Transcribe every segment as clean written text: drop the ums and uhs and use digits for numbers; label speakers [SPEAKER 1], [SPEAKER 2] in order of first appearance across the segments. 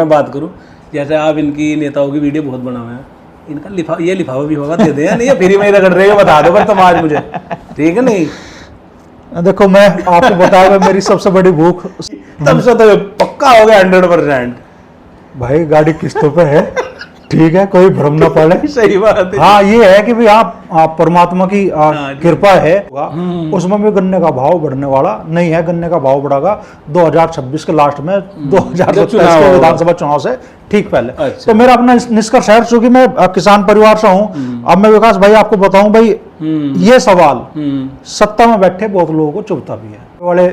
[SPEAKER 1] मैं बात करूं, जैसे आप इनकी नेताओं की वीडियो बहुत बनाए हैं, इनका ये लिफाफा भी होगा दे दें, नहीं ये फ्री में ही रगड़ रहे हो, बता दो पर तुम आज मुझे, ठीक है नहीं?
[SPEAKER 2] देखो मैं आपको बताऊंगा मेरी सबसे बड़ी भूख
[SPEAKER 1] तब से तो पक्का हो गया 100%।
[SPEAKER 2] भाई गाड़ी किस्तों पे है, ठीक है, कोई भ्रम ना पड़े।
[SPEAKER 1] सही बात है।
[SPEAKER 2] हाँ ये है कि भाई आप परमात्मा की कृपा है, उसमें भी गन्ने का भाव बढ़ने वाला नहीं है। गन्ने का भाव बढ़ेगा 2026 के लास्ट में, 2027 के विधानसभा चुनाव से ठीक पहले।
[SPEAKER 1] अच्छा।
[SPEAKER 2] तो मेरा अपना निष्कर्ष है, चूंकि मैं किसान परिवार से हूँ। अब मैं विकास भाई आपको बताऊं भाई, ये सवाल सत्ता में बैठे बहुत लोगों को चुभता भी है। वाले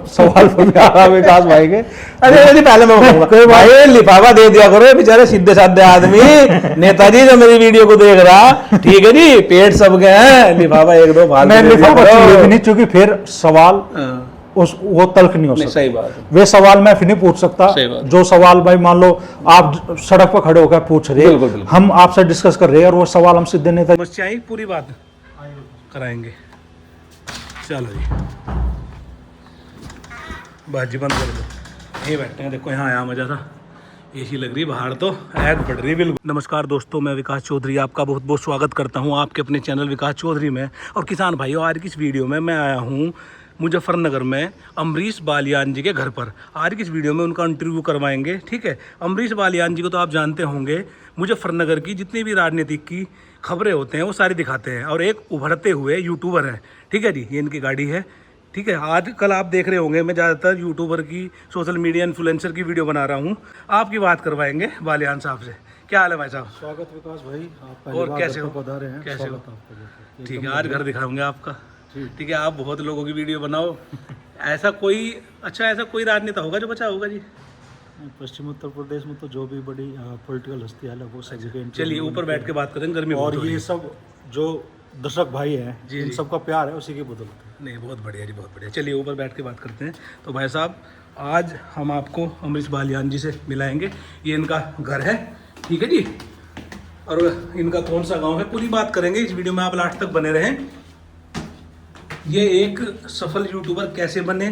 [SPEAKER 2] सवाल पर भी आ रहा विकास भाई के।
[SPEAKER 1] अरे पहले मैं बताऊंगा भाई, लिफाफा दे दिया करो बेचारे सीधे साधे आदमी। नेताजी जो मेरी वीडियो को देख रहा, ठीक है जी, पेट सब गए हैं, लिफाफा एक दो फालतू
[SPEAKER 2] मैं लिफाफा चाहिए भी नहीं, क्योंकि फिर सवाल वो तल्ख नहीं हो सकता।
[SPEAKER 1] सही बात है।
[SPEAKER 2] वे सवाल मैं फिर नहीं पूछ सकता जो सवाल भाई मान लो आप सड़क पर खड़े होकर पूछ रहे, हम आपसे डिस्कस कर रहे हैं और वो सवाल हम सीधे नेता
[SPEAKER 1] समस्या ही पूरी बात कराएंगे। चलो जी बाजी बंद कर दो, यहीं बैठे हैं, देखो यहाँ आया मजा था, एसी लग रही, बाहर तो ऐद पड़ रही बिल्कुल। नमस्कार दोस्तों, मैं विकास चौधरी आपका बहुत बहुत स्वागत करता हूँ आपके अपने चैनल विकास चौधरी में। और किसान भाइयों, आज की इस वीडियो में मैं आया हूँ मुजफ्फरनगर में अमरीश बालियान जी के घर पर। आज की इस वीडियो में उनका इंटरव्यू करवाएंगे, ठीक है। अमरीश बालियान जी को तो आप जानते होंगे, मुजफ्फरनगर की जितनी भी राजनीतिक की खबरें होते हैं वो सारी दिखाते हैं, और एक उभरते हुए यूट्यूबर है, ठीक है जी। ये इनकी गाड़ी है, ठीक है। आज कल आप देख रहे होंगे मैं ज़्यादातर यूट्यूबर की, सोशल मीडिया इन्फ्लुएंसर की वीडियो बना रहा हूँ। आपकी बात करवाएंगे बालियान साहब से। क्या हाल है भाई साहब?
[SPEAKER 2] स्वागत विकास भाई, आप
[SPEAKER 1] और कैसे हो?
[SPEAKER 2] पधारे हैं,
[SPEAKER 1] कैसे हो? ठीक है, आज घर दिखाऊंगे आपका, ठीक है। आप बहुत लोगों की वीडियो बनाओ। ऐसा कोई ऐसा कोई राजनेता होगा जो बचा होगा जी?
[SPEAKER 2] पश्चिम उत्तर प्रदेश में तो जो भी बड़ी पॉलिटिकल हस्ती है वो सभी के।
[SPEAKER 1] चलिए ऊपर बैठ के बात करें, गर्मी
[SPEAKER 2] और ये सब जो दर्शक भाई हैं इन सबका प्यार है उसी की बदौलत है।
[SPEAKER 1] नहीं, बहुत बढ़िया जी, बहुत बढ़िया। चलिए ऊपर बैठ के बात करते हैं। तो भाई साहब, आज हम आपको अमरीश बालियान जी से मिलाएंगे। ये इनका घर है, ठीक है जी, और इनका कौन सा गांव है पूरी बात करेंगे इस वीडियो में, आप लास्ट तक बने रहें। ये एक सफल यूट्यूबर कैसे बने,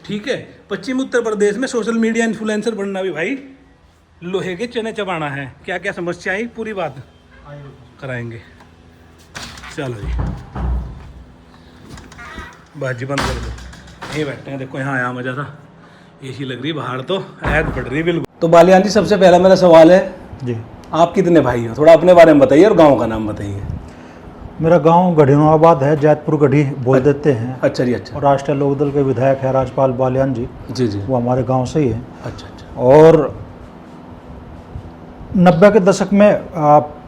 [SPEAKER 1] ठीक है। पश्चिम उत्तर प्रदेश में सोशल मीडिया इन्फ्लुएंसर बनना भी भाई लोहे के चने चबाना है। क्या क्या समस्याएं पूरी बात कराएंगे। चलो जी बाजी बंद कर दो, यहीं बैठे हैं, देखो यहाँ आया मजा था, एसी लग रही, बाहर तो ऐद पड़ रही बिल्कुल। तो बालियान जी, सबसे पहला मेरा सवाल है
[SPEAKER 2] जी,
[SPEAKER 1] आप कितने भाई हो? थोड़ा अपने बारे में बताइए और गांव का नाम बताइए।
[SPEAKER 2] मेरा गांव गढ़ीनवाबाद है, जैतपुर गढ़ी बोल देते हैं।
[SPEAKER 1] अच्छा जी, अच्छा।
[SPEAKER 2] और राष्ट्रीय लोकदल के विधायक है राजपाल बालियान जी,
[SPEAKER 1] जी जी,
[SPEAKER 2] वो हमारे गांव से ही है।
[SPEAKER 1] अच्छा अच्छा।
[SPEAKER 2] और 90 के दशक में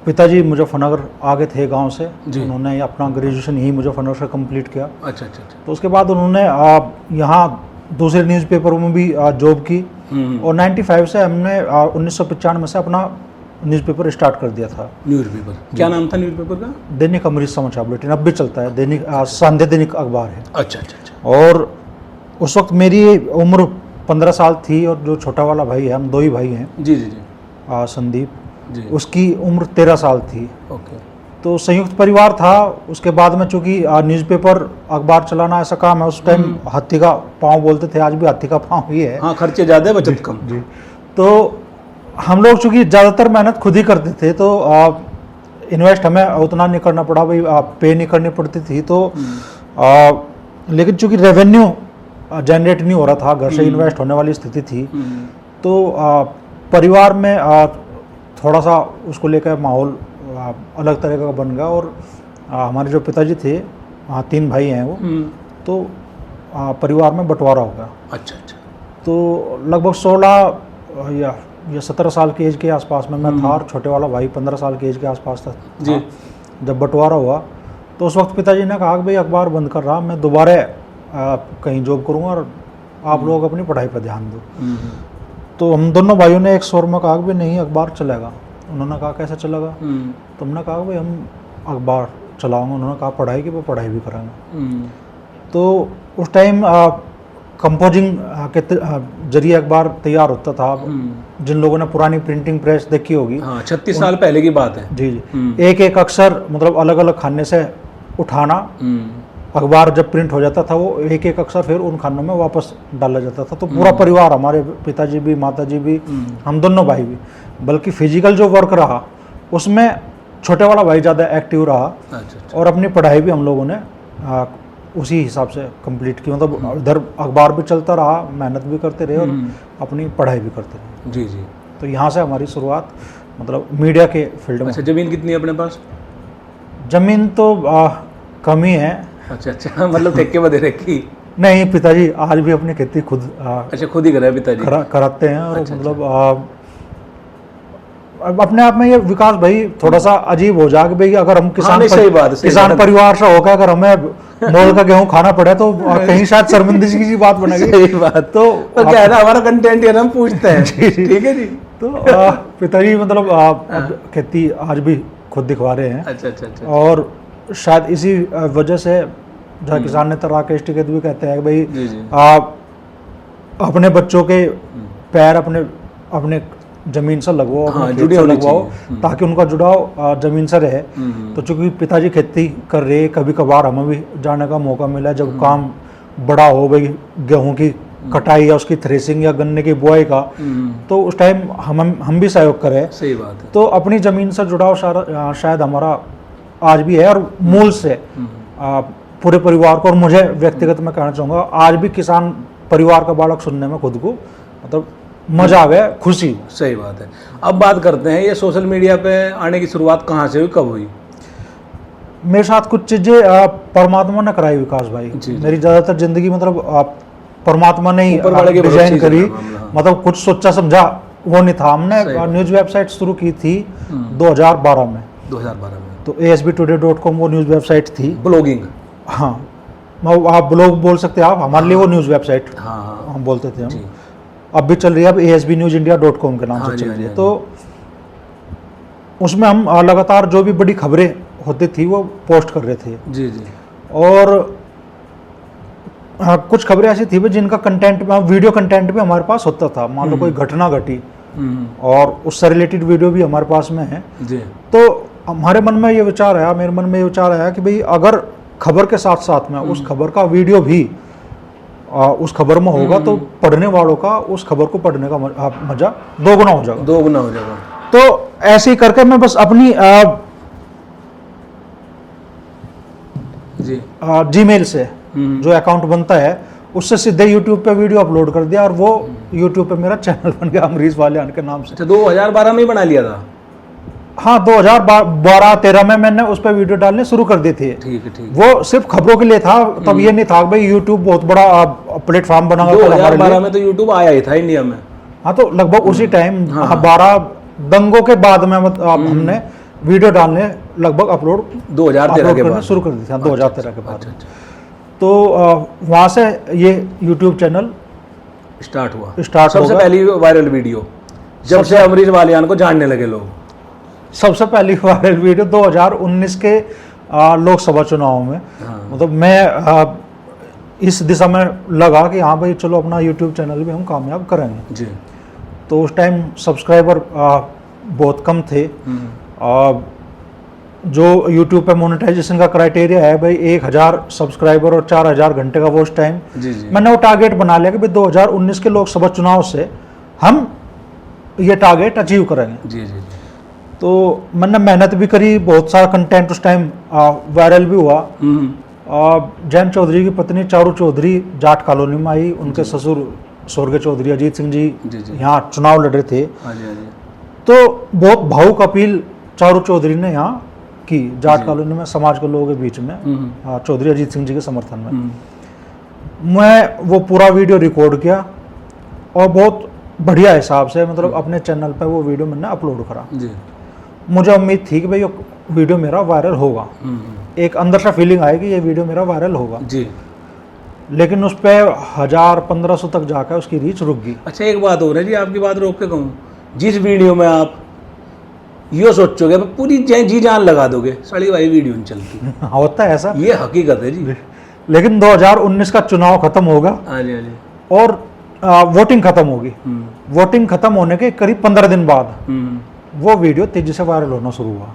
[SPEAKER 2] पिताजी मुजफ्फरनगर आ गए थे गांव से, उन्होंने अपना ग्रेजुएशन यही मुजफ्फरनगर से कंप्लीट किया।
[SPEAKER 1] अच्छा अच्छा अच्छा।
[SPEAKER 2] तो उसके बाद उन्होंने यहाँ दूसरे न्यूज़पेपरों में भी जॉब की, और 95 से हमने 1995 से अपना न्यूज़पेपर स्टार्ट कर दिया था।
[SPEAKER 1] न्यूज़पेपर क्या नाम था न्यूज़पेपर का?
[SPEAKER 2] दैनिक अमरीश समाचार बुलेटिन, अब भी चलता है, दैनिक संध्या दैनिक अखबार है।
[SPEAKER 1] अच्छा अच्छा अच्छा।
[SPEAKER 2] और उस वक्त मेरी उम्र 15 साल थी, और जो छोटा वाला भाई है, हम दो ही भाई हैं,
[SPEAKER 1] जी जी जी,
[SPEAKER 2] संदीप
[SPEAKER 1] जी,
[SPEAKER 2] उसकी उम्र 13 साल थी।
[SPEAKER 1] ओके।
[SPEAKER 2] तो संयुक्त परिवार था। उसके बाद में चूंकि न्यूज़पेपर अखबार चलाना ऐसा काम है, उस टाइम हाथी का पाँव बोलते थे, आज भी हाथी का पाँव ही है।
[SPEAKER 1] हाँ, खर्चे ज़्यादा बचत कम
[SPEAKER 2] जी। तो हम लोग चूंकि ज़्यादातर मेहनत खुद ही करते थे, तो इन्वेस्ट हमें उतना नहीं करना पड़ा भाई, पे नहीं करनी पड़ती थी। तो लेकिन चूंकि रेवेन्यू जनरेट नहीं हो रहा था, घर से इन्वेस्ट होने वाली स्थिति थी, तो परिवार में थोड़ा सा उसको लेकर माहौल अलग तरह का बन गया। और हमारे जो पिताजी थे, 3 भाई हैं वो, तो परिवार में बंटवारा हो गया।
[SPEAKER 1] अच्छा अच्छा।
[SPEAKER 2] तो लगभग 16 या 17 साल की एज के आसपास में मैं था, और छोटे वाला भाई 15 साल की एज के आसपास था जी। जब बंटवारा हुआ तो उस वक्त पिताजी ने कहा कि भाई अखबार बंद कर रहा, मैं दोबारा कहीं जॉब करूँगा और आप लोग अपनी पढ़ाई पर ध्यान दो। तो हम दोनों भाइयों ने एक स्वर में कहा कि नहीं, अखबार चलेगा। उन्होंने कहा कैसे चलेगा? तो हमने कहा भाई हम अखबार चलाऊंगा। उन्होंने कहा पढ़ाई की, वो पढ़ाई भी करेंगे। तो उस टाइम कंपोजिंग के जरिए अखबार तैयार होता था। जिन लोगों ने पुरानी प्रिंटिंग प्रेस देखी होगी,
[SPEAKER 1] हाँ, 36 साल पहले की बात है।
[SPEAKER 2] जी जी। एक एक अक्षर मतलब अलग अलग खाने से उठाना, अखबार जब प्रिंट हो जाता था वो एक एक अक्षर फिर उन खानों में वापस डाला जाता था। तो पूरा परिवार, हमारे पिताजी भी, माताजी भी, हम दोनों भाई भी, बल्कि फिजिकल जो वर्क रहा उसमें छोटे वाला भाई ज़्यादा एक्टिव रहा।
[SPEAKER 1] अच्छा।
[SPEAKER 2] और अपनी पढ़ाई भी हम लोगों ने उसी हिसाब से कंप्लीट की, मतलब इधर अखबार भी चलता रहा, मेहनत भी करते रहे और अपनी पढ़ाई भी करते रहे।
[SPEAKER 1] जी जी।
[SPEAKER 2] तो यहाँ से हमारी शुरुआत मतलब मीडिया के फील्ड में।
[SPEAKER 1] अच्छा, ज़मीन कितनी है अपने पास?
[SPEAKER 2] जमीन तो कम ही है।
[SPEAKER 1] अच्छा, मतलब ठेके पर दे रखी?
[SPEAKER 2] नहीं, पिताजी आज भी अपनी खेती खुद
[SPEAKER 1] अच्छा, खुद ही कराए पिताजी?
[SPEAKER 2] कराते हैं। और
[SPEAKER 1] अच्छा,
[SPEAKER 2] मतलब अपने आप में ये विकास भाई थोड़ा सा अजीब हो जाएगा भाई, अगर हम किसान परिवार से होकर अगर हमें मोल का गेहूं खाना पड़े तो कहीं शायद शर्मिंदगी की बात बनेगी।
[SPEAKER 1] सही बात। तो क्या है ना, हमारा कंटेंट ये हम पूछते हैं। ठीक है जी।
[SPEAKER 2] तो पिताजी मतलब खेती आज भी खुद दिखवा रहे हैं।
[SPEAKER 1] अच्छा।
[SPEAKER 2] और शायद इसी वजह से जहाँ किसान नेता राकेश टिकैत भी कहते हैं कि भाई आप अपने बच्चों के पैर अपने जमीन से लगवाओ, अपने खेत से लगवाओ, ताकि उनका जुड़ाव जमीन से रहे। तो चूंकि पिताजी खेती कर रहे, कभी कभार हमें भी जाने का मौका मिला जब काम बड़ा हो, भाई गेहूं की कटाई या उसकी थ्रेसिंग या गन्ने की बुआई का, तो उस टाइम हम भी सहयोग करें।
[SPEAKER 1] सही बात है।
[SPEAKER 2] तो अपनी जमीन से जुड़ाव शायद हमारा आज भी है। और मूल से पूरे परिवार को, और मुझे व्यक्तिगत मैं कहना चाहूँगा, आज भी किसान परिवार का बालक सुनने में खुद को मतलब मजा आ गया, खुशी।
[SPEAKER 1] सही बात है। अब बात करते हैं, ये सोशल मीडिया पे आने की शुरुआत कहाँ से हुई, कब हुई?
[SPEAKER 2] मेरे साथ कुछ चीज़ें परमात्मा ने कराई विकास भाई। मेरी ज़्यादातर जिंदगी मतलब परमात्मा ने ही डिजाइन करी, मतलब कुछ सोचा समझा वो नहीं था। हमने न्यूज़ वेबसाइट शुरू की थी 2012 में।
[SPEAKER 1] 2012 में
[SPEAKER 2] तो asbtoday.com वो न्यूज़ वेबसाइट थी।
[SPEAKER 1] ब्लॉगिंग?
[SPEAKER 2] हाँ, आप ब्लॉग बोल सकते हैं आप, हमारे लिए वो न्यूज़ वेबसाइट हम बोलते थे हम। अब भी चल रही है, अब asbnewsindia.com के नाम से चल रही है। तो उसमें हम लगातार जो भी बड़ी खबरें होती थी वो पोस्ट कर रहे थे।
[SPEAKER 1] जी।
[SPEAKER 2] और कुछ खबरें ऐसी थी जिनका कंटेंट में, वीडियो कंटेंट भी हमारे पास होता था। मान लो कोई घटना घटी और उससे रिलेटेड वीडियो भी हमारे पास में है। तो हमारे मन में ये विचार आया, मेरे मन में ये विचार आया कि भाई अगर खबर के साथ साथ में उस खबर का वीडियो भी उस खबर में होगा तो पढ़ने वालों का उस खबर को पढ़ने का मजा दोगुना हो जाएगा। तो ऐसे ही करके मैं बस अपनी जीमेल से जो अकाउंट बनता है उससे सीधे यूट्यूब पे वीडियो अपलोड कर दिया, और वो यूट्यूब पे मेरा चैनल बन गया अमरीश वालियान के नाम से।
[SPEAKER 1] अच्छा, 2012 में ही बना लिया था?
[SPEAKER 2] हाँ, 2012-13 में मैंने उस पर वीडियो डालने शुरू कर दी थी।
[SPEAKER 1] ठीक।
[SPEAKER 2] वो सिर्फ खबरों के लिए था, तब ये नहीं था भाई यूट्यूब बहुत बड़ा प्लेटफॉर्म बना हुआ।
[SPEAKER 1] 2012 में तो यूट्यूब आया ही था इंडिया में।
[SPEAKER 2] हाँ, तो लगभग उसी टाइम 12 दंगों के बाद में हमने वीडियो डालने लगभग अपलोड
[SPEAKER 1] 2013 के बाद
[SPEAKER 2] शुरू कर दी थी। 2013 के बाद। तो वहाँ से ये यूट्यूब चैनल
[SPEAKER 1] स्टार्ट हुआ।
[SPEAKER 2] सबसे
[SPEAKER 1] पहली वायरल वीडियो जब से अमरीश वालियान को जानने लगे लोग?
[SPEAKER 2] सबसे पहली वायरल वीडियो 2019 के लोकसभा चुनाव में। मतलब मैं इस दिशा में लगा कि हाँ भाई चलो अपना यूट्यूब चैनल भी हम कामयाब करेंगे जी। तो उस टाइम सब्सक्राइबर बहुत कम थे। जो यूट्यूब पे मोनेटाइजेशन का क्राइटेरिया है भाई 1000 सब्सक्राइबर और 4000 घंटे का वॉच टाइम। मैंने वो टारगेट बना लिया कि भाई 2019 के लोकसभा चुनाव से हम ये टारगेट अचीव करेंगे। जी। तो मैंने मेहनत भी करी, बहुत सारा कंटेंट उस टाइम वायरल भी हुआ। जैन चौधरी की पत्नी चारू चौधरी जाट कॉलोनी में आई, उनके ससुर स्वर्गीय चौधरी अजीत सिंह जी यहाँ चुनाव लड़ रहे थे। तो बहुत भावुक अपील चारू चौधरी ने यहाँ की जाट कॉलोनी में, समाज के लोगों के बीच में चौधरी अजीत सिंह जी के समर्थन में। मैं वो पूरा वीडियो रिकॉर्ड किया और बहुत बढ़िया हिसाब से मतलब अपने चैनल पे वो वीडियो मैंने अपलोड करा। मुझे उम्मीद थी कि भाई ये वीडियो मेरा वायरल होगा, एक अंदर से फीलिंग आई कि ये वीडियो मेरा वायरल होगा जी। लेकिन उस पर 1000-1500 तक जाकर उसकी रीच रुक गई।
[SPEAKER 1] अच्छा, एक बात हो रही है जी, आपकी बात रोक के कहूँ, जिस वीडियो में आप ये सोचोगे पूरी जी जान लगा दोगे, सड़ी वाली वीडियो नहीं चलती।
[SPEAKER 2] होता है ऐसा,
[SPEAKER 1] ये हकीकत है जी।
[SPEAKER 2] लेकिन 2019 का चुनाव खत्म होगा और वोटिंग खत्म होगी। वोटिंग खत्म होने के करीब 15 दिन बाद वो वीडियो तेजी से वायरल होना शुरू हुआ।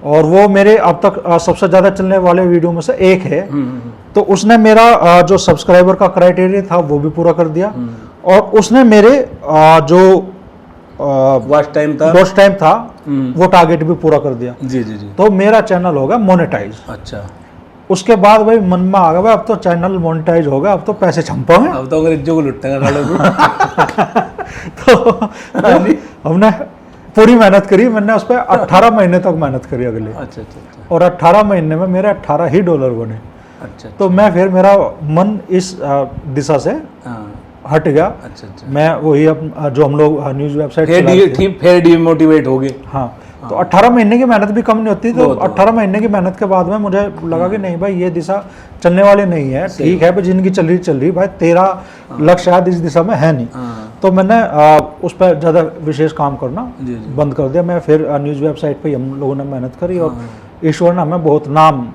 [SPEAKER 2] और वो मेरे अब तक सबसे ज़्यादा चलने वाले वीडियो में से एक है। तो उसने मेरा जो सब्सक्राइबर का क्राइटेरिया था वो भी पूरा कर दिया, और उसने मेरे जो
[SPEAKER 1] वॉच
[SPEAKER 2] टाइम था वो टारगेट भी पूरा कर दिया।
[SPEAKER 1] जी जी जी।
[SPEAKER 2] तो मेरा चैनल हो गया मोनेटाइज।
[SPEAKER 1] अच्छा।
[SPEAKER 2] उसके बाद भाई मन में आ गया भाई अब तो चैनल मोनेटाइज हो गया, अब तो पैसे छंपेंगे,
[SPEAKER 1] अब तो अंग्रेजों को लुटेंगे।
[SPEAKER 2] तो हमने पूरी मेहनत करी, मैंने उस पर 18 महीने तक मेहनत करी अगले।
[SPEAKER 1] अच्छा अच्छा।
[SPEAKER 2] और 18 महीने में मेरे 18 ही डॉलर बने।
[SPEAKER 1] अच्छा।
[SPEAKER 2] तो मैं फिर मेरा मन इस दिशा से हट गया।
[SPEAKER 1] अच्छा अच्छा।
[SPEAKER 2] मैं वही अब जो हम लोग न्यूज़ वेबसाइट
[SPEAKER 1] फिर डीमोटिवेट हो गए।
[SPEAKER 2] हाँ, तो 18 महीने की मेहनत भी कम नहीं होती। तो 18 महीने की मेहनत के बाद में मुझे लगा कि नहीं भाई ये दिशा चलने वाली नहीं है। ठीक है भाई, जिंदगी चल रही भाई, तेरा लक्ष्य शायद इस दिशा में है नहीं। तो मैंने उस पर ज़्यादा विशेष काम करना बंद कर दिया। मैं फिर न्यूज़ वेबसाइट पे हम लोगों ने मेहनत करी, और ईश्वर ने हमें बहुत नाम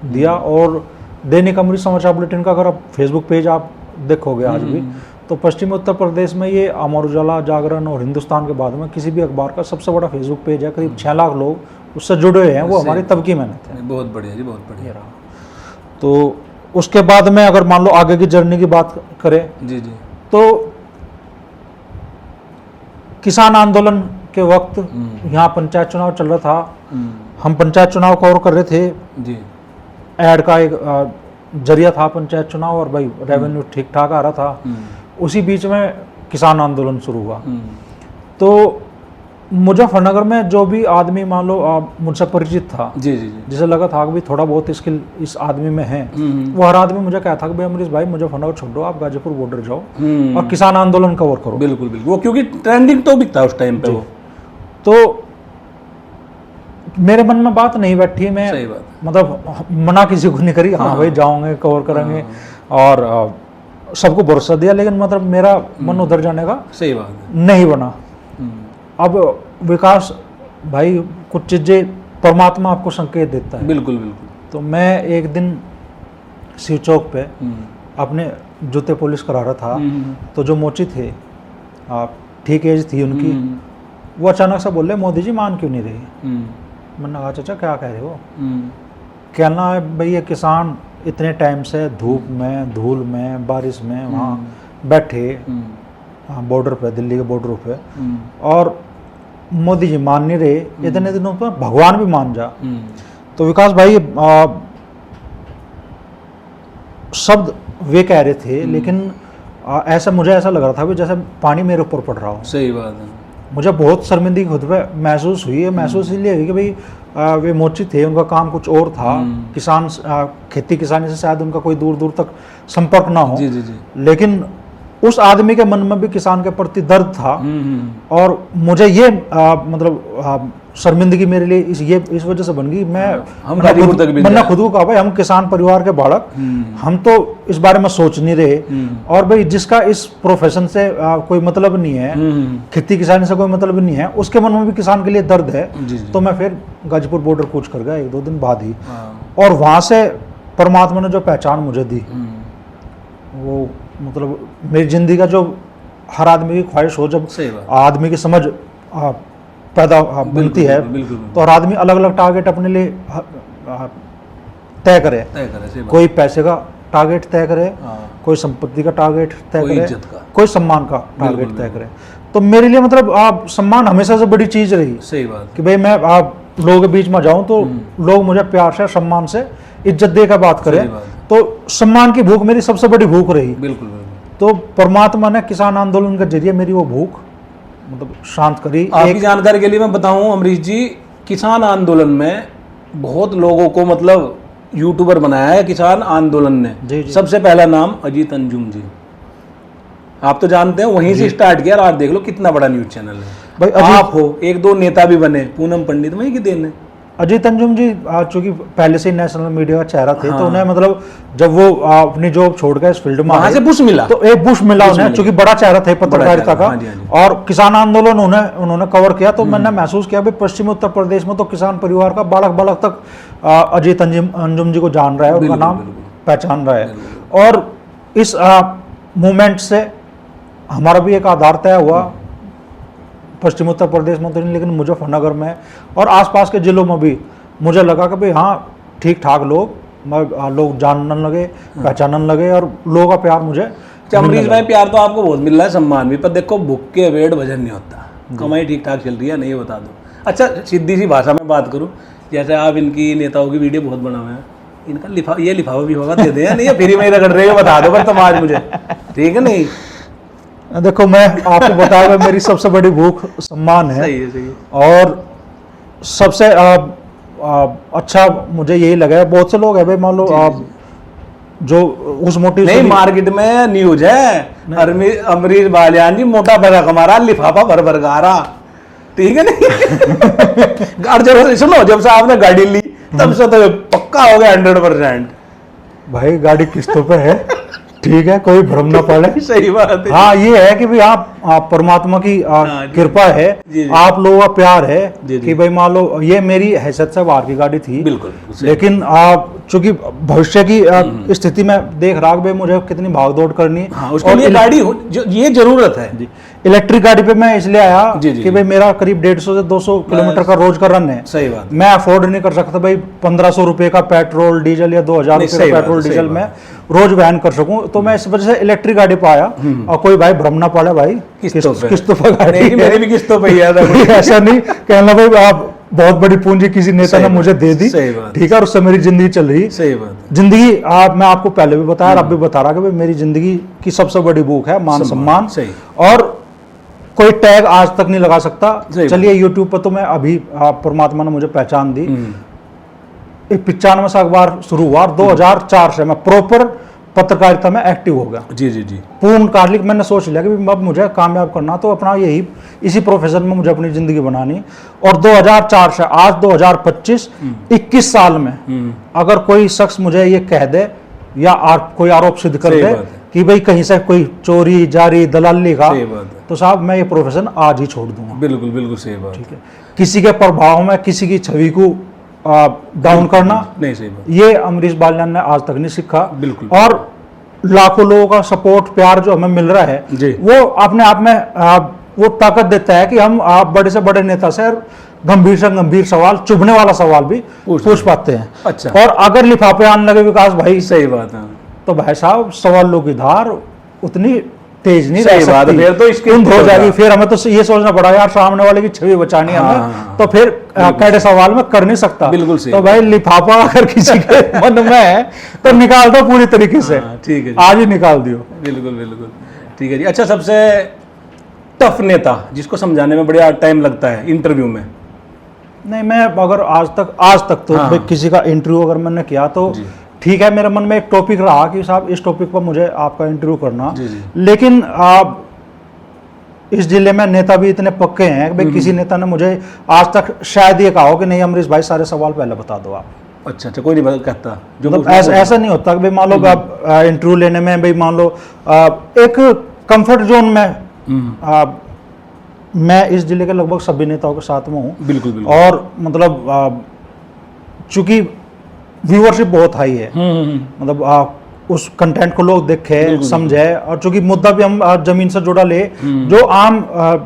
[SPEAKER 2] दिया। और दैनिक अमृत समाचार बुलेटिन का अगर आप फेसबुक पेज आप देखोगे आज भी, तो पश्चिमी उत्तर प्रदेश में ये अमर उजाला, जागरण और हिंदुस्तान के बाद में किसी भी अखबार का सबसे बड़ा फेसबुक पेज है। करीब 6 लाख लोग उससे जुड़े हुए हैं। वो हमारी तब की मेहनत है।
[SPEAKER 1] बहुत बढ़िया जी, बहुत बढ़िया।
[SPEAKER 2] तो उसके बाद में अगर मान लो आगे की जर्नी की बात करें
[SPEAKER 1] जी जी,
[SPEAKER 2] तो किसान आंदोलन के वक्त यहाँ पंचायत चुनाव चल रहा था। हम पंचायत चुनाव कवर कर रहे थे
[SPEAKER 1] जी।
[SPEAKER 2] ऐड का एक जरिया था पंचायत चुनाव, और भाई रेवेन्यू ठीक ठाक आ रहा था। उसी बीच में किसान आंदोलन शुरू हुआ। तो मुजफ्फरनगर में जो भी आदमी मान लो मुझसे परिचित था,
[SPEAKER 1] जी जी जी,
[SPEAKER 2] जिसे लगा था कि भाई थोड़ा बहुत स्किल इस आदमी में है, वो हर आदमी मुझे कहता था कि भाई अमरीश भाई मुजफ्फरनगर छोड़ो, आप गाजीपुर बॉर्डर जाओ और किसान आंदोलन कवर करो।
[SPEAKER 1] बिल्कुल बिल्कुल, वो क्योंकि ट्रेंडिंग टॉपिक था उस टाइम पे वो।
[SPEAKER 2] तो मेरे मन में बात नहीं बैठी, मैं
[SPEAKER 1] सही बात,
[SPEAKER 2] मतलब मना किसी को नहीं करी। हाँ भाई जाओगे, कवर करेंगे, और सबको भरोसा दिया, लेकिन मतलब मेरा मन उधर जाने का
[SPEAKER 1] सही बात
[SPEAKER 2] नहीं बना। अब विकास भाई, कुछ चीज़ें परमात्मा आपको संकेत देता है।
[SPEAKER 1] बिल्कुल बिल्कुल।
[SPEAKER 2] तो मैं एक दिन शिव चौक पे अपने जूते पॉलिश करा रहा था, तो जो मोची थे, ठीक एज थी उनकी, वो अचानक से बोले मोदी जी मान क्यों नहीं रही। मैंने कहा चाचा क्या कह रहे हो। कहना है भाई ये किसान इतने टाइम से धूप में, धूल में, बारिश में वहाँ बैठे बॉर्डर पे, दिल्ली के बॉर्डर पे, और मोदी जी मान नहीं रहे, इतने दिनों पर भगवान भी मान जा। तो विकास भाई शब्द वे कह रहे थे, लेकिन ऐसा मुझे ऐसा लग रहा था भी जैसे पानी मेरे ऊपर पड़ रहा हो।
[SPEAKER 1] सही बात है।
[SPEAKER 2] मुझे बहुत शर्मिंदगी खुद पे महसूस हुई है। महसूस इसलिए हुई कि भाई वे मोची थे, उनका काम कुछ और था, किसान खेती किसानी से शायद उनका कोई दूर दूर तक संपर्क ना हो।
[SPEAKER 1] जी जी जी।
[SPEAKER 2] लेकिन उस आदमी के मन में भी किसान के प्रति दर्द था, और मुझे ये मतलब शर्मिंदगी मेरे लिए इस वजह से बन गई। मैंने खुद को कहा भाई हम किसान परिवार के बालक, हम तो इस बारे में सोच नहीं रहे, और भाई जिसका इस प्रोफेशन से कोई मतलब नहीं है, खेती किसानी से कोई मतलब नहीं है, उसके मन में भी किसान के लिए दर्द है। तो मैं फिर गाजीपुर बॉर्डर कूच कर गया 1-2 दिन बाद ही, और वहाँ से परमात्मा ने जो पहचान मुझे दी, वो मतलब मेरी जिंदगी का जो हर आदमी की ख्वाहिश हो, जब आदमी की समझ पैदा बनती है, तो हर आदमी अलग अलग टारगेट अपने लिए तय करे। कोई पैसे का टारगेट तय करे, कोई संपत्ति का टारगेट तय करे, कोई सम्मान का टारगेट तय करे। तो मेरे लिए मतलब सम्मान हमेशा से बड़ी चीज रही।
[SPEAKER 1] सही बात
[SPEAKER 2] कि भाई मैं लोगों के बीच में जाऊं तो लोग मुझे प्यार से, सम्मान से, इज्जत दे कर बात करें। तो सम्मान की भूख मेरी सबसे बड़ी भूख रही।
[SPEAKER 1] बिल्कुल।
[SPEAKER 2] तो परमात्मा ने किसान आंदोलन के जरिए मेरी वो भूख मतलब शांत करी।
[SPEAKER 1] आपकी जानकारी के लिए मैं बताऊं अमरीश जी, किसान आंदोलन में बहुत लोगों को मतलब यूट्यूबर बनाया है किसान आंदोलन ने।
[SPEAKER 2] जी जी।
[SPEAKER 1] सबसे पहला नाम अजीत अंजुम जी, आप तो जानते हैं, वहीं से स्टार्ट किया, और आज देख लो कितना बड़ा न्यूज चैनल है भाई। आप हो, 1-2 नेता भी बने, पूनम पंडित वहीं की देन है।
[SPEAKER 2] अजीत अंजुम जी चूंकि पहले से ही नेशनल मीडिया का चेहरा थे, तो उन्हें मतलब जब वो अपनी जॉब छोड़कर इस फील्ड में
[SPEAKER 1] वहां से बुश मिला,
[SPEAKER 2] तो एक बुश मिला उन्हें, चूंकि बड़ा चेहरा था पत्रकारिता का। और किसान आंदोलन उन्होंने कवर किया। तो मैंने महसूस किया भाई पश्चिमी उत्तर प्रदेश में तो किसान परिवार का बालक बालक तक अजीत अंजुम जी को जान रहा है, उनका नाम पहचान रहा है। और इस मूवमेंट से हमारा भी एक आधार तय हुआ, पश्चिम उत्तर प्रदेश में तो नहीं लेकिन मुजफ्फरनगर में और आसपास के जिलों में भी मुझे लगा कि भाई हाँ ठीक ठाक लोग जानने लगे, पहचानने लगे और लोगों का प्यार मुझे
[SPEAKER 1] अमरीश भाई प्यार तो आपको बहुत मिल रहा है, सम्मान भी, पर देखो भूख के पेट भजन नहीं होता, कमाई ठीक ठाक चल रही है नहीं, ये बता दो। अच्छा सीधी सी भाषा में बात करूं, जैसे आप इनकी नेताओं की वीडियो बहुत बना हुआ है, इनका लिफाफा भी होगा दे दें, नहीं ये फ्री में ही रगड़ रहे हो, बता दो पर तुम आज मुझे, ठीक है नहीं।
[SPEAKER 2] देखो मैं आपको बताया मेरी सबसे बड़ी भूख सम्मान है,
[SPEAKER 1] सही है।
[SPEAKER 2] और सबसे अच्छा मुझे यही लगा है, बहुत से लोग है भाई मान लो जो उस मोटिव
[SPEAKER 1] नहीं, मार्केट में न्यूज है अमरीश बालियान जी मोटा पैसा कमा रहा, लिफाफा भर भर गा रहा, ठीक है नहीं। और जब सुनो, जब से आपने गाड़ी ली तब से तो पक्का हो गया 100%।
[SPEAKER 2] भाई गाड़ी किस्तों पे है, ठीक है, कोई भ्रम ना पड़े।
[SPEAKER 1] सही बात है।
[SPEAKER 2] हाँ ये है कि भाई आप परमात्मा की कृपा है, आप लोगों का प्यार है कि भाई मान लो ये मेरी हैसियत से बाहर की गाड़ी थी,
[SPEAKER 1] बिल्कुल,
[SPEAKER 2] लेकिन चूंकि भविष्य की स्थिति में देख रहा हूं भाई मुझे कितनी भाग दौड़ करनी है,
[SPEAKER 1] हाँ, उसके लिए गाड़ी ये जरूरत है।
[SPEAKER 2] इलेक्ट्रिक गाड़ी पे मैं इसलिए आया कि भाई मेरा करीब 150 से 200 किलोमीटर का रोज का रन है।
[SPEAKER 1] सही बात।
[SPEAKER 2] मैं अफोर्ड नहीं कर सकता भाई 1500 रुपए का पेट्रोल डीजल या 2000 रुपए का पेट्रोल डीजल में रोज वहन कर सकूं, तो मैं इस वजह से इलेक्ट्रिक गाड़ी पे आया। और कोई भाई भ्रम ना पड़े भाई, किस्तों पर गाड़ी,
[SPEAKER 1] मेरी भी किस्तों पे ही है,
[SPEAKER 2] ऐसा नहीं कहना भाई आप बहुत बड़ी पूंजी किसी नेता ने मुझे दे दी, ठीक है, और उससे मेरी जिंदगी चल रही।
[SPEAKER 1] सही बात।
[SPEAKER 2] जिंदगी मैं आपको पहले भी बताया और अब भी बता रहा कि भाई मेरी जिंदगी की सबसे बड़ी भूख है मान सम्मान, और कोई टैग आज तक नहीं लगा सकता। चलिए यूट्यूब पर तो मैं अभी परमात्मा ने मुझे पहचान दी, 95 से अखबार शुरू हुआ, 2004 से मैं प्रॉपर पत्रकारिता में एक्टिव हो गया।
[SPEAKER 1] जी जी जी।
[SPEAKER 2] पूर्णकालिक मैंने सोच लिया कि अब मुझे कामयाब करना, तो अपना यही इसी प्रोफेशन में मुझे अपनी जिंदगी बनानी। और 2004 से आज 2025 21 साल में अगर कोई शख्स मुझे ये कह दे या कोई आरोप सिद्ध कर दे कि भाई कहीं से कोई चोरी जारी दलाली का, तो साहब मैं ये प्रोफेशन आज ही छोड़ दूंगा।
[SPEAKER 1] बिल्कुल बिल्कुल सही बात।
[SPEAKER 2] ठीक है, किसी के प्रभाव में किसी की छवि को डाउन करना
[SPEAKER 1] नहीं, सही बात,
[SPEAKER 2] ये अमरीश बालियान ने आज तक नहीं सीखा।
[SPEAKER 1] बिल्कुल।
[SPEAKER 2] और लाखों लोगों का सपोर्ट प्यार जो हमें मिल रहा है वो अपने आप में वो ताकत देता है कि हम बड़े से बड़े नेता से गंभीर से गंभीर सवाल, चुभने वाला सवाल भी पूछ पाते हैं। अच्छा। और अगर लिफाफे आने लगे विकास भाई,
[SPEAKER 1] सही बात है, तो
[SPEAKER 2] भाई साहब सवालों की धार उतनी तेज नहीं रह
[SPEAKER 1] सकती, फिर तो इसकी
[SPEAKER 2] हो जाएगी। फिर हमें तो ये सोचना पड़ा यार सामने वाले की छवि बचानी है हमें, तो फिर कैसे सवाल में कर नहीं सकता।
[SPEAKER 1] बिल्कुल सही।
[SPEAKER 2] तो भाई लिफाफा अगर किसी के मन में है तो निकाल दो पूरी तरीके से,
[SPEAKER 1] ठीक है,
[SPEAKER 2] आज ही निकाल दियो।
[SPEAKER 1] बिल्कुल बिल्कुल ठीक है जी। अच्छा, सबसे टफ नेता जिसको समझाने में बड़ा टाइम लगता है इंटरव्यू में?
[SPEAKER 2] नहीं, मैं अगर आज तक तो किसी का इंटरव्यू अगर मैंने किया तो ठीक है, मेरे मन में एक टॉपिक रहा कि साहब इस टॉपिक पर मुझे आपका इंटरव्यू करना। लेकिन इस जिले में नेता भी इतने पक्के हैं कि भाई किसी नेता ने मुझे आज तक शायद ये कहा हो कि नहीं अमरीश भाई सारे सवाल पहले बता दो आप।
[SPEAKER 1] अच्छा, कोई नहीं कहता जो,
[SPEAKER 2] मतलब ऐसा नहीं होता कि भाई मान लो आप इंटरव्यू लेने में भाई मान लो एक कंफर्ट जोन में मैं इस जिले के लगभग सभी नेताओं के साथ में हूँ।
[SPEAKER 1] बिल्कुल।
[SPEAKER 2] और मतलब चूंकि व्यूअरशिप बहुत हाई है, मतलब उस कंटेंट को लोग देखे समझे, और चूंकि मुद्दा भी हम जमीन से जुड़ा ले, जो आम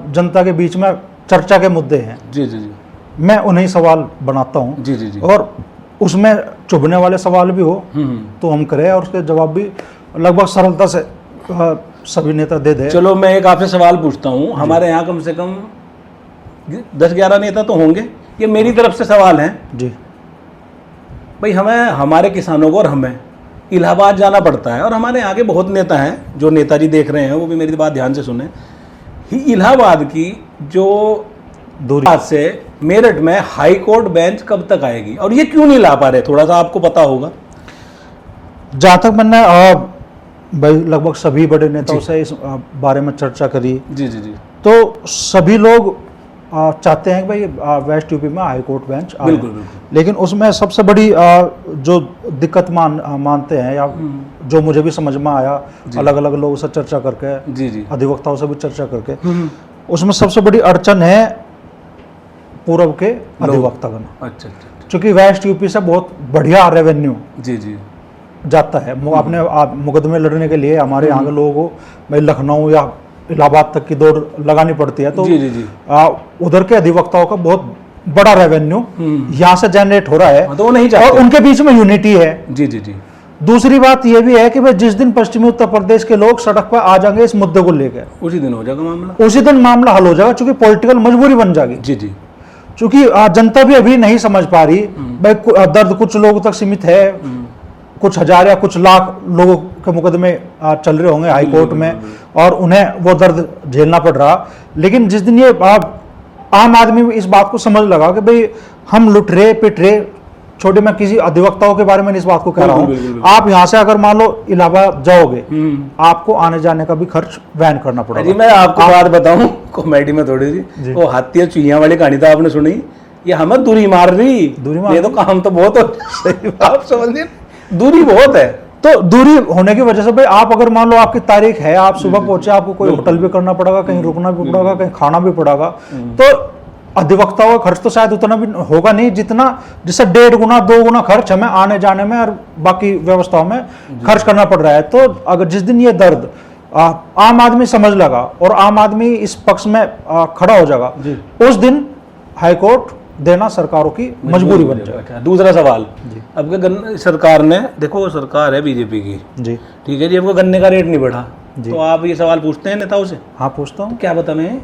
[SPEAKER 2] जनता के बीच में चर्चा के मुद्दे हैं, जी जी जी, मैं उन्हें सवाल बनाता हूँ। जी जी जी। और उसमें चुभने वाले सवाल भी हो तो हम करें, और उसके जवाब भी लगभग सरलता से सभी नेता दे दे।
[SPEAKER 1] चलो मैं एक आपसे सवाल पूछता हूँ, हमारे यहाँ कम से कम 10-11 नेता तो होंगे, ये मेरी तरफ से सवाल है जी। भाई हमें, हमारे किसानों को और हमें इलाहाबाद जाना पड़ता है, और हमारे यहाँ के बहुत नेता हैं जो नेताजी देख रहे हैं वो भी मेरी बात ध्यान से सुने। इलाहाबाद की जो दूरी से मेरठ में हाई कोर्ट बेंच कब तक आएगी, और ये क्यों नहीं ला पा रहे, थोड़ा सा आपको पता होगा?
[SPEAKER 2] जहाँ तक मैंने भाई लगभग सभी बड़े नेताओं से इस बारे में चर्चा करी, जी जी जी, तो सभी लोग चाहते हैं कि भाई वेस्ट यूपी में हाई कोर्ट बेंच आए। बिल्कुल। लेकिन उसमें सबसे बड़ी जो दिक्कत मानते हैं, या जो मुझे भी समझ में आया अलग अलग लोगों से चर्चा करके, जी जी, अधिवक्ताओं से भी चर्चा करके, उसमें सबसे बड़ी अड़चन है पूर्व के अधिवक्तागण। अच्छा। चूंकि वेस्ट यूपी से बहुत बढ़िया रेवेन्यू जी जी जाता है, अपने मुकदमे लड़ने के लिए हमारे यहाँ के लोगों को भाई लखनऊ या इलाहाबाद तक की दौड़ लगानी पड़ती है, तो जी जी जी, उधर के अधिवक्ताओं का बहुत बड़ा रेवेन्यू यहाँ से जनरेट हो रहा है,
[SPEAKER 1] तो वो नहीं
[SPEAKER 2] और
[SPEAKER 1] चाहते।
[SPEAKER 2] उनके बीच में यूनिटी है।
[SPEAKER 1] जी जी जी।
[SPEAKER 2] दूसरी बात यह भी है कि भाई जिस दिन पश्चिमी उत्तर प्रदेश के लोग सड़क पर आ जाएंगे इस मुद्दे को लेकर,
[SPEAKER 1] उसी दिन हो जाएगा मामला।
[SPEAKER 2] उसी दिन मामला हल हो जाएगा, क्योंकि पॉलिटिकल मजबूरी बन जाएगी।
[SPEAKER 1] जी जी।
[SPEAKER 2] क्योंकि जनता भी अभी नहीं समझ पा रही भाई दर्द कुछ लोगों तक सीमित है, कुछ हजार या कुछ लाख लोगों के मुकदमे चल रहे होंगे हाई कोर्ट में और उन्हें वो दर्द झेलना पड़ रहा। लेकिन जिस दिन ये आम आदमी इस बात को समझ लगा कि भाई हम लुट रहे पिट रहे, छोटे मैं किसी अधिवक्ताओं के बारे में इस बात को कह रहा हूँ, आप यहाँ से अगर मान लो इलाहाबाद जाओगे, आपको आने जाने का भी खर्च वहन करना पड़ेगा।
[SPEAKER 1] जी मैं आपको बात बताऊं कॉमेडी में थोड़ी सी, वो हाथी और चुईया वाली कहानी तो आपने सुनी, ये हमें दूरी मार रही, ये तो काम तो बहुत हो। आप समझिए दूरी बहुत है।
[SPEAKER 2] तो दूरी होने की वजह से भाई आप अगर मान लो आपकी तारीख है, आप सुबह पहुंचे, आपको कोई होटल भी करना पड़ेगा, कहीं रुकना भी पड़ेगा, कहीं खाना भी पड़ेगा, तो अधिवक्ताओं का खर्च तो शायद उतना भी होगा नहीं जितना, जिससे 1.5 गुना 2 गुना खर्च हमें आने जाने में और बाकी व्यवस्थाओं में खर्च करना पड़ रहा है। तो अगर जिस दिन ये दर्द आम आदमी समझ लगा और आम आदमी इस पक्ष में खड़ा हो जाएगा, उस दिन हाईकोर्ट देना सरकारों की मजबूरी बन जाएगा।
[SPEAKER 1] दूसरा सवाल, अब के सरकार ने, देखो अब बीजेपी की,
[SPEAKER 2] जी
[SPEAKER 1] ठीक है जी, अब गन्ने का रेट नहीं बढ़ा, तो आप ये सवाल पूछते हैं नेताओं से?
[SPEAKER 2] हाँ पूछता हूँ।
[SPEAKER 1] क्या बता मैं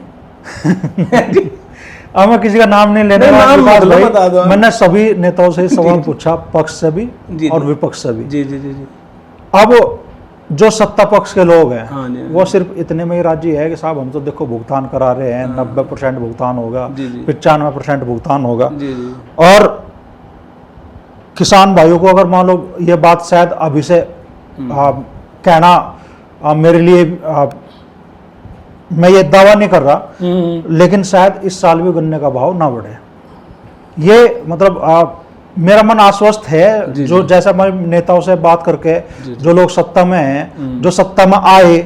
[SPEAKER 2] अब मैं किसी का नाम नहीं लेने
[SPEAKER 1] नहीं, नाम
[SPEAKER 2] वाला,
[SPEAKER 1] मतलब बता दो।
[SPEAKER 2] मैंने सभी नेताओं से सवाल पूछा, पक्ष से भी और विपक्ष से भी।
[SPEAKER 1] जी जी जी जी।
[SPEAKER 2] अब जो सत्ता पक्ष के लोग हैं,
[SPEAKER 1] हाँ जी,
[SPEAKER 2] वो सिर्फ इतने में ही राजी है कि साहब हम तो देखो भुगतान करा रहे हैं, 90% भुगतान होगा,
[SPEAKER 1] जी, जी।
[SPEAKER 2] 95% भुगतान होगा।
[SPEAKER 1] जी जी।
[SPEAKER 2] और किसान भाइयों को अगर मान लो ये बात शायद अभी से कहना मेरे लिए मैं ये दावा नहीं कर रहा, लेकिन शायद इस साल भी गन्ने का भाव ना बढ़े। ये मतलब मेरा मन आश्वस्त है।
[SPEAKER 1] जी,
[SPEAKER 2] जो
[SPEAKER 1] जी।
[SPEAKER 2] जैसा मैं नेताओं से बात करके
[SPEAKER 1] जी,
[SPEAKER 2] जो लोग सत्ता में हैं, जो सत्ता में आए,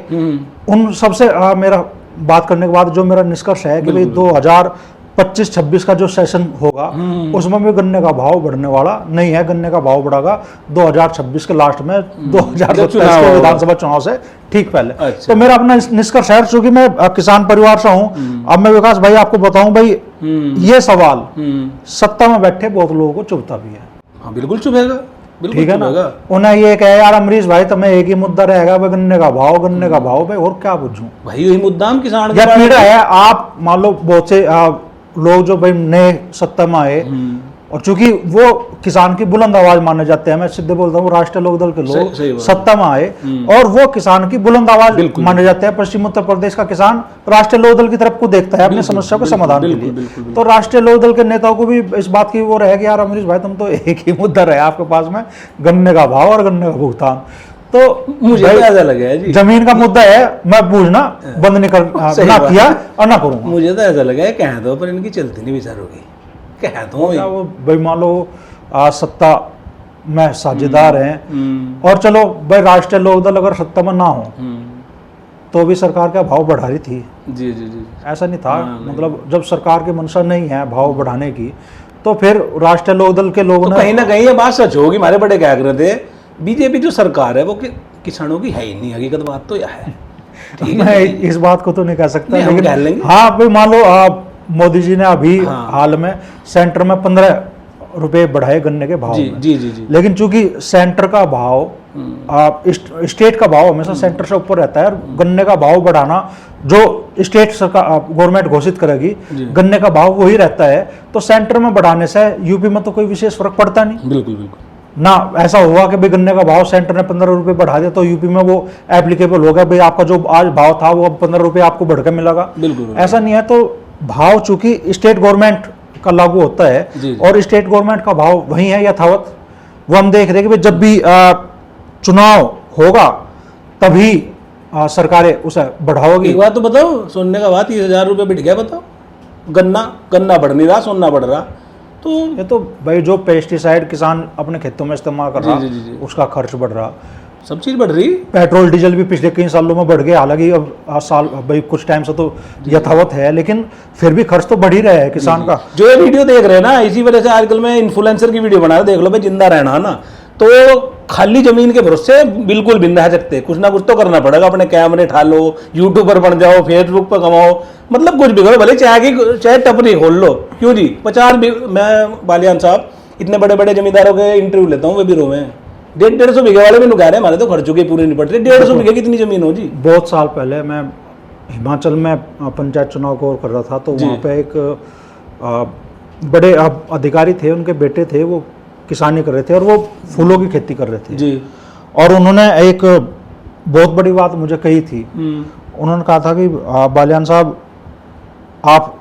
[SPEAKER 2] उन सबसे मेरा बात करने के बाद जो मेरा निष्कर्ष है कि भाई 2025-26 का जो सेशन होगा उसमें भी गन्ने का भाव बढ़ने वाला नहीं है। गन्ने का भाव बढ़ेगा 2026 के लास्ट में, 2027 के विधानसभा चुनाव से ठीक पहले।
[SPEAKER 1] अच्छा।
[SPEAKER 2] तो मेरा अपना निष्कर्ष है, चूंकि मैं किसान परिवार से हूँ। अब मैं विकास भाई आपको बताऊं भाई, ये सवाल सत्ता में बैठे बहुत लोगों को चुभता भी है।
[SPEAKER 1] हाँ बिल्कुल चुभेगा, बिल्कुल
[SPEAKER 2] ठीक है ना।
[SPEAKER 1] चुभेगा।
[SPEAKER 2] उन्हें ये कहे यार अमरीश भाई तुम्हें एक ही मुद्दा रहेगा भाई गन्ने का भाव, गन्ने का भाव, भाई और क्या पूछूं
[SPEAKER 1] भाई, यही मुद्दा हम किसान
[SPEAKER 2] या पीड़ा है। आप मान लो बहुत से लोग जो भाई नए सत्ता में आए, और चूंकि वो किसान की बुलंद आवाज माने जाते हैं, मैं सीधे बोलता हूँ राष्ट्रीय लोकदल के लोग सत्ता में आए और वो किसान की बुलंद आवाज माने जाते हैं। पश्चिम उत्तर प्रदेश का किसान राष्ट्रीय लोकदल की तरफ को देखता है अपनी समस्या के समाधान के लिए। तो राष्ट्रीय लोकदल के नेताओं को भी इस बात की वो रहे कि यार अमरीश भाई तुम तो एक ही मुद्दा रहे आपके पास में, गन्ने का भाव और गन्ने का भुगतान। तो
[SPEAKER 1] मुझे ऐसा लगा है जी,
[SPEAKER 2] जमीन का मुद्दा है, मैं पूछना बंद नहीं कर ना किया और ना करूंगा।
[SPEAKER 1] मुझे तो ऐसा लगा है कह दो, पर इनकी चलती नहीं विचारोगी, कह दो
[SPEAKER 2] वो भाई मान लो सत्ता में साझेदार हैं, और चलो भाई राष्ट्रीय लोकदल अगर सत्ता में ना हो तो भी सरकार का भाव बढ़ा रही थी।
[SPEAKER 1] जी जी जी।
[SPEAKER 2] ऐसा नहीं था, मतलब जब सरकार की मंशा नहीं है भाव बढ़ाने की, तो फिर राष्ट्रीय लोकदल के लोगों ने
[SPEAKER 1] कहीं ना कहीं ये बात सच होगी। हमारे बड़े क्या कर रहे थे, बीजेपी जो सरकार है वो किसानों की है ही नहीं, हकीकत बात तो यह है।
[SPEAKER 2] मैं इस बात को तो नहीं कह सकता,
[SPEAKER 1] नहीं,
[SPEAKER 2] लेकिन हाँ भाई मान लो मोदी जी ने अभी हाल में सेंटर में 15 रुपए बढ़ाए गन्ने के भाव में।
[SPEAKER 1] जी जी जी।
[SPEAKER 2] लेकिन चूंकि सेंटर का भाव स्टेट का भाव हमेशा सेंटर से ऊपर रहता है, और गन्ने का भाव बढ़ाना जो स्टेट सरकार गवर्नमेंट घोषित करेगी, गन्ने का भाव वही रहता है। तो सेंटर में बढ़ाने से यूपी में तो कोई विशेष फर्क पड़ता नहीं।
[SPEAKER 1] बिल्कुल बिल्कुल
[SPEAKER 2] ना ऐसा हुआ कि भाई गन्ने का भाव सेंटर ने 15 रुपए बढ़ा दिया तो यूपी में वो एप्लीकेबल हो गया, भाई आपका जो आज भाव था वो अब 15 रुपए आपको बढ़ के मिलेगा।
[SPEAKER 1] बिल्कुल
[SPEAKER 2] ऐसा नहीं है। तो भाव चूंकि स्टेट गवर्नमेंट का लागू होता है, और स्टेट गवर्नमेंट का भाव वही है यथावत। वो हम देख रहे हैं कि जब भी चुनाव होगा तभी सरकारें उसे बढ़ाओगी।
[SPEAKER 1] एक बात तो बताओ, सोने का भाव 30,000 रुपये बढ़ गया, बताओ। गन्ना बढ़ नहीं रहा, सोना बढ़ रहा। तो
[SPEAKER 2] ये तो भाई जो पेस्टिसाइड किसान अपने खेतों में इस्तेमाल कर रहा, उसका खर्च बढ़ रहा,
[SPEAKER 1] सब चीज बढ़ रही।
[SPEAKER 2] पेट्रोल डीजल भी पिछले कई सालों में बढ़ गया, हालांकि अब साल भाई कुछ टाइम से तो यथावत है, लेकिन फिर भी खर्च तो बढ़ ही रहा है किसान का।
[SPEAKER 1] जो ये वीडियो देख रहे हैं ना, इसी वजह से आजकल मैं इन्फ्लुएंसर की वीडियो बना रहा, देख लो भाई, जिंदा रहना ना तो खाली जमीन के भरोसे बिल्कुल भी रह सकते, कुछ ना कुछ तो करना पड़ेगा। अपने कैमरे ठा लो, यूट्यूबर बन जाओ, फेसबुक पर कमाओ, मतलब कुछ भी करो, भले चाय टपरी खोल लो, क्यों जी 50 मैं बालियान साहब इतने बड़े बड़े जमींदारों के इंटरव्यू लेता हूँ, वे भी रोवे हैं। 150 बीघे वाले में लुका रहे हमारे तो खर्चों के पूरे नहीं पड़ रहे। 150 बीघे कितनी जमीन हो जी?
[SPEAKER 2] बहुत साल पहले मैं हिमाचल में पंचायत चुनाव को कर रहा था, तो वहाँ पे एक बड़े अधिकारी थे, उनके बेटे थे, वो किसानी कर रहे थे और वो फूलों की खेती कर रहे थे
[SPEAKER 1] जी।
[SPEAKER 2] और उन्होंने एक बहुत बड़ी बात मुझे कही थी। उन्होंने कहा था कि बालियान साहब आप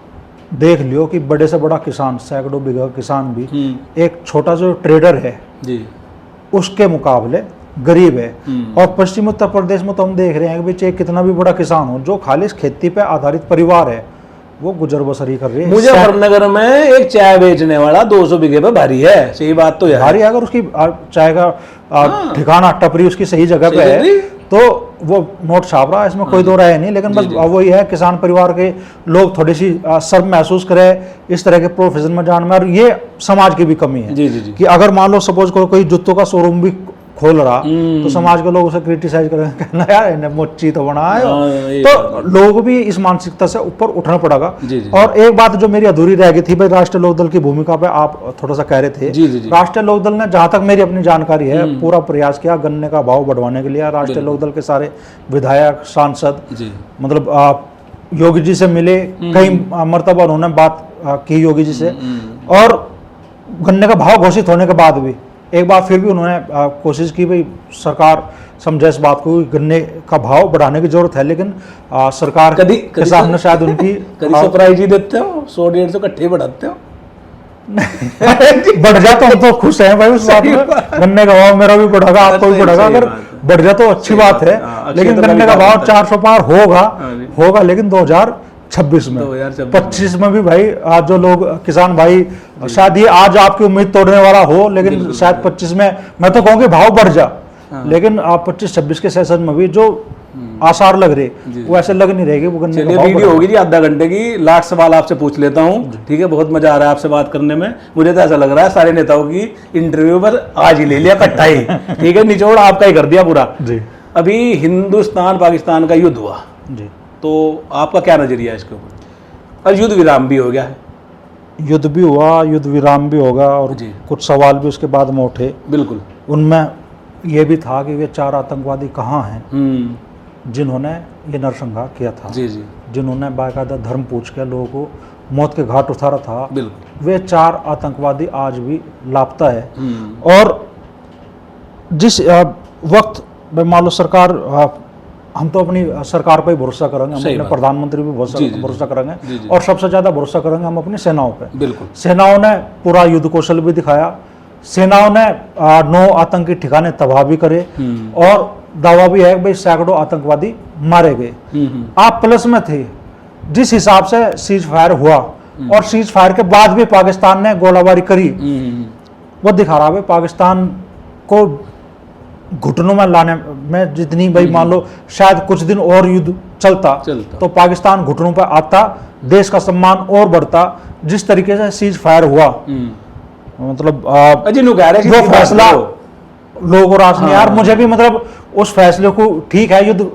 [SPEAKER 2] देख लियो कि बड़े से बड़ा किसान, सैकड़ों बीघा किसान भी एक छोटा जो ट्रेडर है
[SPEAKER 1] जी,
[SPEAKER 2] उसके मुकाबले गरीब है। और पश्चिम उत्तर प्रदेश में तो हम देख रहे हैं कि भाई चाहे कितना भी बड़ा किसान हो, जो खाली खेती पे आधारित परिवार है, वो गुजर बसर कर रही है।
[SPEAKER 1] मुजफ्फरनगर में एक चाय बेचने वाला 200 बीघे पे भारी है, सही बात तो है।
[SPEAKER 2] भारी है, अगर उसकी चाय का ठिकाना टपरी उसकी सही जगह पे है तो वो नोट छाप रहा है, इसमें कोई दो राय नहीं। लेकिन बस वही है, किसान परिवार के लोग थोड़ी सी शर्म महसूस करें इस तरह के प्रोफेशन में जाने में, और ये समाज की भी कमी है।
[SPEAKER 1] जी, जी, जी।
[SPEAKER 2] कि अगर मान लो सपोज करो कोई जूतों का शोरूम भी खोल रहा, तो समाज के लोग उसे क्रिटिसाइज करेंगे, कहना यार इन्हें मोची तो बना है। तो लोगों को भी इस मानसिकता से ऊपर उठना पड़ेगा। और एक बात जो मेरी अधूरी रह गई थी भाई, राष्ट्रीय लोकदल की भूमिका पे आप थोड़ा सा कह रहे थे। राष्ट्रीय लोकदल ने, जहां तक मेरी अपनी जानकारी है, पूरा प्रयास किया गन्ने का भाव बढ़वाने के लिए। राष्ट्रीय लोकदल के सारे विधायक, सांसद मतलब योगी जी से मिले, कई मर्तबा उन्होंने बात की योगी जी से, और गन्ने का भाव घोषित होने के बाद भी एक बार फिर भी उन्होंने कोशिश की भाई सरकार समझे इस बात को, गन्ने का भाव बढ़ाने की जरूरत है। लेकिन सरकार के सामने शायद उनकी
[SPEAKER 1] सरप्राइज ही देते हो, 100-150 इकट्ठे बढ़ाते हो।
[SPEAKER 2] बढ़ जाए तो हम तो खुश हैं भाई उस बात में। गन्ने का भाव मेरा भी बढ़ेगा, आपको भी बढ़ेगा, अगर बढ़ जाए तो अच्छी बात है। लेकिन गन्ने का भाव 400 पार होगा, लेकिन 2026 में, 25 में भी भाई आज जो लोग किसान भाई, शायद ये आज आपकी उम्मीद तोड़ने वाला हो, लेकिन शायद 25 में मैं तो कहूँगी भाव बढ़ जा। लेकिन आप 25-26 के सेशन में भी जो आसार लग रहे वो ऐसे लग नहीं रहेगी। वो गन्ने का भाव
[SPEAKER 1] वीडियो होगी जी आधा घंटे की। लास्ट सवाल आपसे पूछ लेता हूँ, ठीक है? बहुत मजा आ रहा है आपसे बात करने में। मुझे तो ऐसा लग रहा है सारे नेताओं की इंटरव्यू पर आज ही ले लिया इकट्ठा ही, ठीक है? निचोड़ आपका ही कर दिया पूरा जी। अभी हिंदुस्तान पाकिस्तान का युद्ध हुआ जी, तो आपका क्या नजरिया है इसके ऊपर? और युद्ध विराम भी हो गया है।
[SPEAKER 2] युद्ध भी हुआ, युद्ध विराम भी होगा, और कुछ सवाल भी उसके बाद में उठे।
[SPEAKER 1] बिल्कुल।
[SPEAKER 2] उनमें ये भी था कि वे 4 आतंकवादी कहाँ हैं जिन्होंने ये नरसंहार किया था, जी जी, जिन्होंने बाकायदा धर्म पूछ के लोगों को मौत के घाट उतारा था। बिल्कुल। वे 4 आतंकवादी आज भी लापता है। और जिस वक्त मान लो सरकार, हम तो अपनी सरकार पर ही भरोसा करेंगे, हम अपने प्रधानमंत्री भी भरोसा करेंगे, और सबसे ज्यादा भरोसा करेंगे हम अपनी सेनाओं पे। बिल्कुल। सेनाओं ने पूरा युद्ध कौशल भी दिखाया, सेनाओं ने 9 आतंकी ठिकाने तबाह भी करे, और दावा भी है कि भाई सैकड़ों आतंकवादी मारे गए। आप प्लस में थे जिस हिसाब से सीज फायर हुआ, और सीज फायर के बाद भी पाकिस्तान ने गोलाबारी करी, वो दिखा रहा है पाकिस्तान को घुटनों में लाने में जितनी भाई मान लो शायद कुछ दिन और युद्ध चलता तो पाकिस्तान घुटनों पर आता, देश का सम्मान और बढ़ता। जिस तरीके से सीज फायर हुआ, मतलब वो फैसला लोगों को रास नहीं। यार मुझे भी मतलब उस फैसले को, ठीक है युद्ध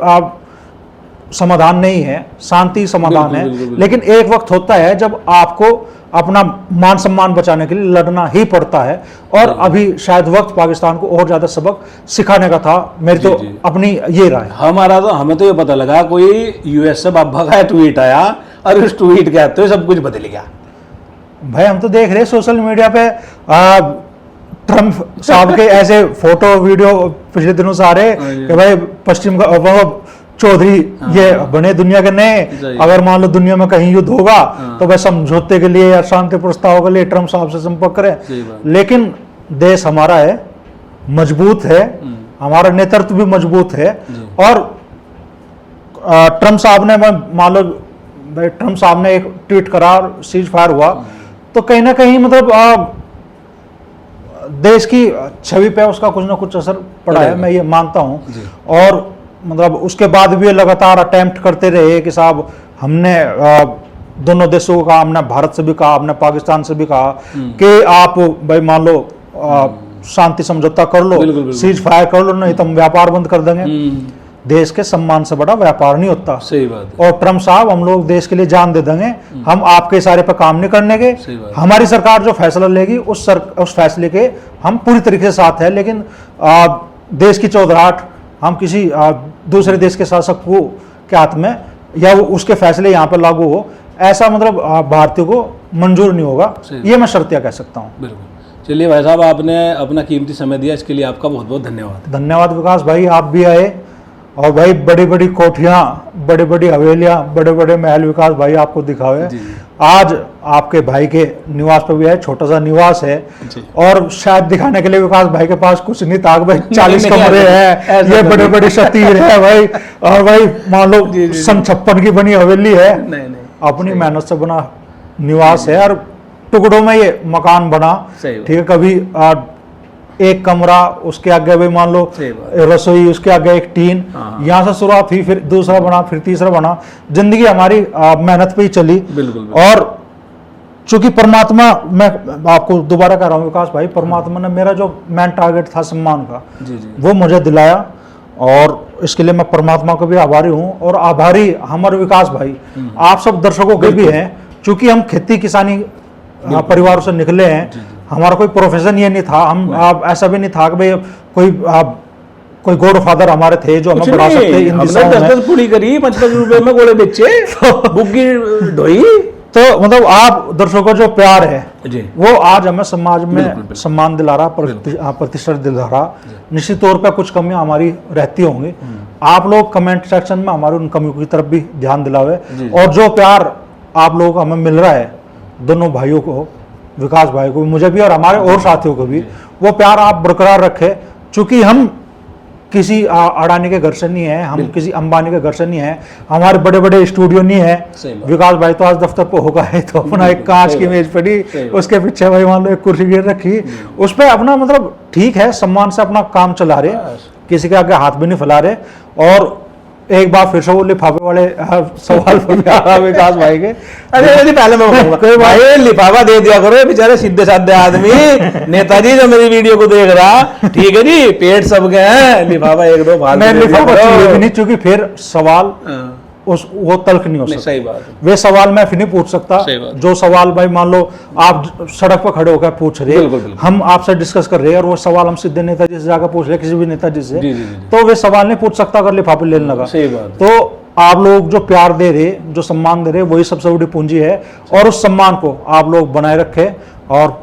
[SPEAKER 2] समाधान नहीं है, शांति समाधान है, लेकिन एक वक्त होता है जब आपको अपना मान सम्मान बचाने के लिए लड़ना ही पड़ता है। और अभी शायद वक्त पाकिस्तान को और ज्यादा सबक सिखाने का था, मेरी तो अपनी ये राय।
[SPEAKER 1] हमें तो ये पता लगा कोई यूएस से बाबा का ट्वीट आया, और उस ट्वीट के आते सब कुछ बदल गया।
[SPEAKER 2] भाई हम तो देख रहे सोशल मीडिया पे ट्रम्प साहब के ऐसे फोटो वीडियो पिछले दिनों से आ रहे कि भाई पश्चिम का चौधरी ये बने दुनिया के नए, अगर मान लो दुनिया में कहीं युद्ध होगा तो वह समझौते के लिए या शांति प्रस्ताव के लिए ट्रम्प साहब से संपर्क करें। लेकिन देश हमारा है, मजबूत है, हमारा नेतृत्व भी मजबूत है। और ट्रम्प साहब ने, मान लो भाई ट्रम्प साहब ने एक ट्वीट करा और सीज फायर हुआ, तो कहीं ना कहीं मतलब देश की छवि पे उसका कुछ ना कुछ असर पड़ा है, मैं ये मानता हूँ। और मतलब उसके बाद भी लगातार अटेम्प्ट करते रहे कि साहब हमने दोनों देशों को कहा, हमने भारत से भी कहा, हमने पाकिस्तान से भी कहा कि आप भाई मान लो शांति समझौता कर लो, सीज फायर कर लो, नहीं तो हम व्यापार बंद कर देंगे। देश के सम्मान से बड़ा व्यापार नहीं होता।
[SPEAKER 1] सही बात है।
[SPEAKER 2] और ट्रम्प साहब, हम लोग देश के लिए जान दे देंगे, हम आपके इशारे पर काम नहीं करने के।
[SPEAKER 1] सही बात है।
[SPEAKER 2] हमारी सरकार जो फैसला लेगी उस फैसले के हम पूरी तरीके से साथ है, लेकिन देश की चौधराहट हम किसी दूसरे देश के शासक को के हाथ में या वो उसके फैसले यहाँ पर लागू हो, ऐसा मतलब भारतीयों को मंजूर नहीं होगा। ये मैं शर्तिया कह सकता हूँ।
[SPEAKER 1] बिल्कुल। चलिए भाई साहब, आपने अपना कीमती समय दिया, इसके लिए आपका बहुत बहुत धन्यवाद।
[SPEAKER 2] धन्यवाद विकास भाई, आप भी आए। और भाई बड़ी बड़ी कोठियाँ, बड़ी बड़ी हवेलियाँ, बड़े बड़े महल विकास भाई आपको दिखावे। आज आपके भाई के निवास पर भी है, छोटा सा निवास है। और शायद दिखाने के लिए विकास भाई के पास कुछ नहीं था भाई, 40 कमरे हैं, ये बड़े बड़े शतीर है भाई। और भाई मान लो सन 56 की बनी हवेली है, अपनी मेहनत से बना निवास है। और टुकड़ों में ये मकान बना, ठीक है। कभी एक कमरा, उसके आगे भाई मान लो रसोई, उसके आगे एक टीन, यहाँ से शुरुआत हुई, फिर दूसरा बना, फिर तीसरा बना। जिंदगी हमारी मेहनत पे ही चली। बिल्कुल। और चूंकि परमात्मा, मैं आपको दोबारा कह रहा हूँ विकास भाई, परमात्मा ने मेरा जो मेन टारगेट था सम्मान का, वो मुझे दिलाया। और इसके लिए मैं परमात्मा को भी आभारी हूँ। और आभारी हमारे विकास भाई आप सब दर्शकों के भी हैं, चूंकि हम खेती किसानी परिवार से निकले हैं। हमारा कोई प्रोफेशन ये नहीं था, हम ऐसा भी नहीं था कि भाई कोई गॉड फादर हमारे थे जो हमें बढ़ा सकते।
[SPEAKER 1] हमने 10-10 पूरी करी, 55 रुपए में गोले बेचे, बुग्गी ढोई।
[SPEAKER 2] तो मतलब आप दर्शकों का जो प्यार है वो आज हमें समाज में सम्मान दिला रहा, प्रतिष्ठा दिला रहा। निश्चित तौर पर कुछ कमियां हमारी रहती होंगी, आप लोग कमेंट सेक्शन में हमारी उन कमियों की तरफ भी ध्यान दिलावे। और जो प्यार आप लोगों को हमें मिल रहा है, दोनों भाइयों को, विकास भाई को, मुझे भी और हमारे और साथियों को भी, वो प्यार आप बरकरार रखें। चूंकि हम किसी अडानी के घर से नहीं है, हम किसी अंबानी के घर से नहीं है, हमारे बड़े बड़े स्टूडियो नहीं है। विकास भाई तो आज दफ्तर पे होगा है, तो अपना एक कांच की मेज पड़ी, उसके पीछे भाई मान लो एक कुर्सी गिर रखी, उस पर अपना मतलब ठीक है, सम्मान से अपना काम चला रहे, किसी के आगे हाथ भी नहीं फैला रहे। और एक बार फिर से वो लिफाफे वाले सवाल पर भी आ रहा विकास भाई के।
[SPEAKER 1] अरे पहले मैं भाई लिफाफा दे दिया करो, बेचारे सीधे साधे आदमी। नेताजी जो मेरी वीडियो को देख रहा, ठीक है जी, पेट सब गए हैं, लिफाफा एक दो
[SPEAKER 2] मैं लिफाफा चाहिए भी नहीं, क्योंकि फिर सवाल वो तल्ख नहीं हो सकता।
[SPEAKER 1] सही बात है।
[SPEAKER 2] वे सवाल मैं फिर नहीं पूछ सकता जो सवाल भाई मान लो आप सड़क पर खड़े होकर पूछ रहे, हम आपसे डिस्कस कर रहे हैं, और वो सवाल हम सीधे नेताजी से जाकर पूछ रहे, किसी भी नेताजी से, तो वे सवाल नहीं पूछ सकता अगर लिफाफे लेने लगा। तो आप लोग जो प्यार दे रहे, जो सम्मान दे रहे, वही सबसे बड़ी पूंजी है। और उस सम्मान को आप लोग बनाए रखें, और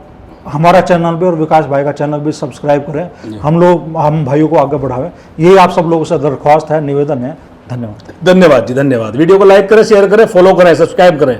[SPEAKER 2] हमारा चैनल भी और विकास भाई का चैनल भी सब्सक्राइब करें। हम भाइयों को आगे बढ़ावें, यही आप सब लोगों से दरख्वास्त है, निवेदन है। धन्यवाद।
[SPEAKER 1] धन्यवाद जी, धन्यवाद। वीडियो को लाइक करें, शेयर करें, फॉलो करें, सब्सक्राइब करें।